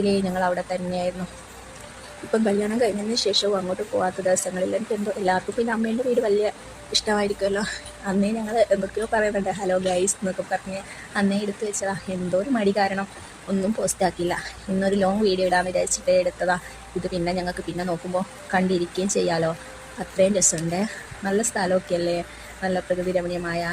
ചെറുപ്പത്തിലേ ഞങ്ങൾ അവിടെ തന്നെയായിരുന്നു. ഇപ്പം കല്യാണം കഴിഞ്ഞതിന് ശേഷവും അങ്ങോട്ട് പോകാത്ത ദിവസങ്ങളിൽ എനിക്ക് എന്തോ എല്ലാവർക്കും പിന്നെ അമ്മേൻ്റെ വീട് വലിയ ഇഷ്ടമായിരിക്കുമല്ലോ. അന്നേ ഞങ്ങൾ എന്തൊക്കെയോ പറയുന്നുണ്ട് ഹലോ ഗൈസ് എന്നൊക്കെ പറഞ്ഞ് അന്നേ എടുത്ത് വെച്ചതാ. എന്തോ ഒരു മടി കാരണം ഒന്നും പോസ്റ്റ് ആക്കിയില്ല. ഇന്നൊരു ലോങ് വീഡിയോ ഇടാൻ വിചാരിച്ചിട്ട് എടുത്തതാ. ഇത് പിന്നെ ഞങ്ങൾക്ക് പിന്നെ നോക്കുമ്പോൾ കണ്ടിരിക്കുകയും ചെയ്യാലോ. അത്രയും രസമുണ്ട്. നല്ല സ്ഥലമൊക്കെ അല്ലേ, നല്ല പ്രകൃതി രമണീയമായ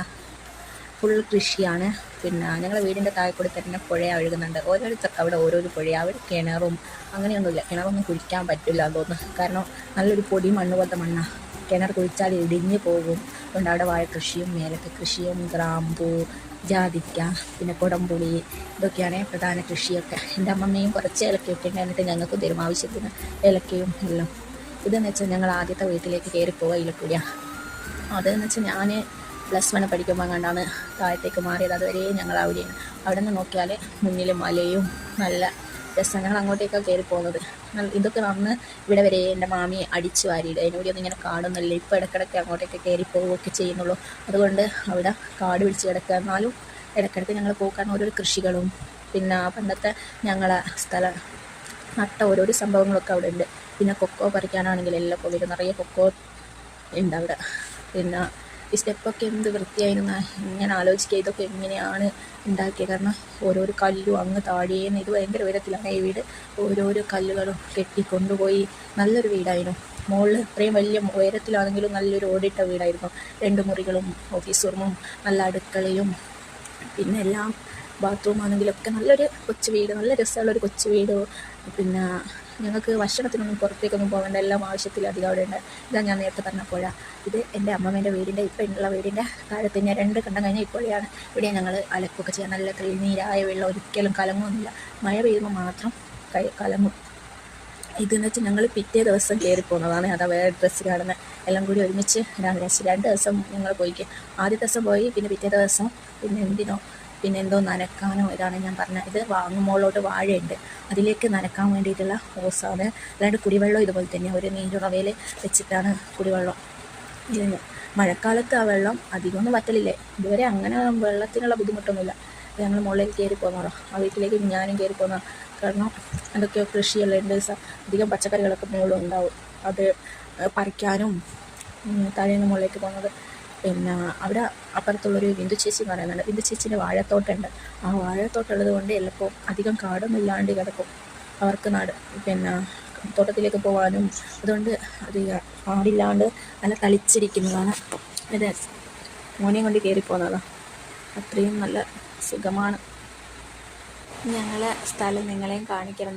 ഫുൾ കൃഷിയാണ്. പിന്നെ ഞങ്ങളുടെ വീടിൻ്റെ താഴെ കൂടി തന്നെ പുഴ ഒഴുകുന്നുണ്ട്. ഓരോരുത്തർക്ക് അവിടെ ഓരോരോ പുഴ, അവിടെ കിണറും അങ്ങനെയൊന്നുമില്ല. കിണറൊന്നും കുഴിക്കാൻ പറ്റില്ല തോന്നുന്നു, കാരണം നല്ലൊരു പൊടി മണ്ണ് പോലത്തെ മണ്ണാണ്. കിണർ കുഴിച്ചാൽ ഇടിഞ്ഞ് പോകും. അതുകൊണ്ട് അവിടെ വാഴ കൃഷിയും ഏലക്ക കൃഷിയും ഗ്രാമ്പൂ, ജാതിക്ക, പിന്നെ കുടംപുളി, ഇതൊക്കെയാണ് പ്രധാന കൃഷിയൊക്കെ. എൻ്റെ അമ്മമ്മയും കുറച്ച് ഏലക്കയൊക്കെ ഉണ്ടായിട്ട് ഞങ്ങൾക്ക് തരും ആവശ്യത്തിന് ഏലക്കയും എല്ലാം. ഇതെന്ന് വെച്ചാൽ ഞങ്ങൾ ആദ്യത്തെ വീട്ടിലേക്ക് കയറിപ്പോവുക ഇലക്കൂടിയാണ്. അതെന്ന് വെച്ചാൽ ഞാൻ +1 പഠിക്കുമ്പോൾ കണ്ടാണ് താഴത്തേക്ക് മാറിയത്. അതുവരെ ഞങ്ങൾ അവിടെയാണ്. അവിടെ നിന്ന് നോക്കിയാൽ മുന്നിൽ മലയും നല്ല രസം. ഞങ്ങൾ അങ്ങോട്ടേക്കാണ് കയറി പോകുന്നത്. ഇതൊക്കെ വന്ന് ഇവിടെ വരെ എൻ്റെ മാമി അടിച്ചു വാരിയിടുക. അതിനോടൊന്നും ഇങ്ങനെ കാണുന്നില്ല. ഇപ്പോൾ ഇടയ്ക്കിടയ്ക്ക് അങ്ങോട്ടേക്ക് കയറി പോവുകയൊക്കെ ചെയ്യുന്നുള്ളൂ. അതുകൊണ്ട് അവിടെ കാട് പിടിച്ച് കിടക്കുക. എന്നാലും ഇടയ്ക്കിടയ്ക്ക് ഞങ്ങൾ പോകാൻ ഓരോരോ കൃഷികളും പിന്നെ പണ്ടത്തെ ഞങ്ങളെ സ്ഥലം നട്ട ഓരോരോ സംഭവങ്ങളൊക്കെ അവിടെ ഉണ്ട്. പിന്നെ കൊക്കോ പറിക്കാനാണെങ്കിൽ എല്ലാം പോയിട്ട് നിറയെ കൊക്കോ ഉണ്ട് അവിടെ. പിന്നെ ഈ സ്റ്റെപ്പൊക്കെ എന്ത് വൃത്തിയായിരുന്നു. ഇങ്ങനെ ആലോചിക്കുക ഇതൊക്കെ എങ്ങനെയാണ് ഉണ്ടാക്കിയത്. കാരണം ഓരോരോ കല്ലും അങ്ങ് താഴേന്ന്, ഇത് ഭയങ്കര ഉയരത്തിലാണ് ഈ വീട്. ഓരോരോ കല്ലുകളും കെട്ടിക്കൊണ്ടുപോയി. നല്ലൊരു വീടായിരുന്നു. മുകളിൽ ഇത്രയും വലിയ ഉയരത്തിലാണെങ്കിലും നല്ലൊരു ഓടിട്ട വീടായിരുന്നു. 2 മുറികളും ഓഫീസ് റൂമും നല്ല അടുക്കളയും പിന്നെ എല്ലാം ബാത്റൂം ആണെങ്കിലൊക്കെ നല്ലൊരു കൊച്ചു വീട്, നല്ല രസമുള്ളൊരു കൊച്ചു വീട്. പിന്നെ ഞങ്ങൾക്ക് ഭക്ഷണത്തിനൊന്നും പുറത്തേക്കൊന്നും പോകേണ്ട, എല്ലാം ആവശ്യത്തിലധികം അവിടെ ഉണ്ട്. ഇതാ ഞാൻ നേരത്തെ പറഞ്ഞ പുഴ. ഇത് എൻ്റെ അമ്മമ്മേൻ്റെ വീടിൻ്റെ ഇപ്പം ഉള്ള വീടിൻ്റെ താഴെ തന്നെ 2 കണ്ടം കഴിഞ്ഞാൽ ഇപ്പോഴാണ്. ഇവിടെ ഞങ്ങൾ അലക്കൊക്കെ ചെയ്യാൻ നല്ല തെളിനീരായ വെള്ളം, ഒരിക്കലും കലങ്ങുമൊന്നുമില്ല. മഴ പെയ്യുമ്പോൾ മാത്രം കലങ്ങും. ഇതെന്ന് വെച്ചാൽ ഞങ്ങൾ പിറ്റേ ദിവസം കയറി പോകുന്നതാണ്. അതാ വേറെ ഡ്രസ്സ് കാണുന്നത് എല്ലാം കൂടി ഒരുമിച്ച് 2 ദിവസം ഞങ്ങൾ പോയിക്ക്. ആദ്യ ദിവസം പോയി, പിന്നെ പിറ്റേ ദിവസം പിന്നെ എന്തോ നനക്കാനോ ഇതാണ് ഞാൻ പറഞ്ഞത്. ഇത് വാങ്ങുമ്പോളോട്ട് വാഴയുണ്ട്, അതിലേക്ക് നനക്കാൻ വേണ്ടിയിട്ടുള്ള ഹോസാണ്. അല്ലാണ്ട് കുടിവെള്ളം ഇതുപോലെ തന്നെ ഒരു നീരുറവയിൽ വെച്ചിട്ടാണ് കുടിവെള്ളം. ഇതിന് മഴക്കാലത്ത് ആ വെള്ളം അധികമൊന്നും വറ്റലില്ലേ. ഇതുവരെ അങ്ങനെ വെള്ളത്തിനുള്ള ബുദ്ധിമുട്ടൊന്നുമില്ല. ഞങ്ങൾ മുകളിൽ കയറി പോകുന്നതാണ്. ആ വീട്ടിലേക്ക് ഞാനും കയറി പോകുന്ന, കാരണം എന്തൊക്കെയോ കൃഷിയെല്ലാം ഉണ്ട്. അധികം പച്ചക്കറികളൊക്കെ മുകളിൽ ഉണ്ടാവും. അത് പറിക്കാനും താഴേന്ന് മുകളിലേക്ക് പോകുന്നത്. പിന്നെ അവിടെ അപ്പുറത്തുള്ളൊരു ബിന്ദു ചേച്ചി എന്ന് പറയുന്നുണ്ട്. ബിന്ദു ചേച്ചീൻ്റെ വാഴത്തോട്ടമുണ്ട്. ആ വാഴത്തോട്ടമുള്ളത് കൊണ്ട് എല്ലപ്പോൾ അധികം കാടൊന്നും ഇല്ലാണ്ട് കിടക്കും അവർക്ക് പിന്നെ തോട്ടത്തിലേക്ക് പോകാനും. അതുകൊണ്ട് അത് കാടില്ലാണ്ട് നല്ല തളിച്ചിരിക്കുന്നതാണ്. ഇത് മോനെയും കൊണ്ട് കയറി പോകുന്നതാണ്. അത്രയും നല്ല സുഖമാണ്. ഞങ്ങളെ സ്ഥലം നിങ്ങളെയും കാണിക്കണം.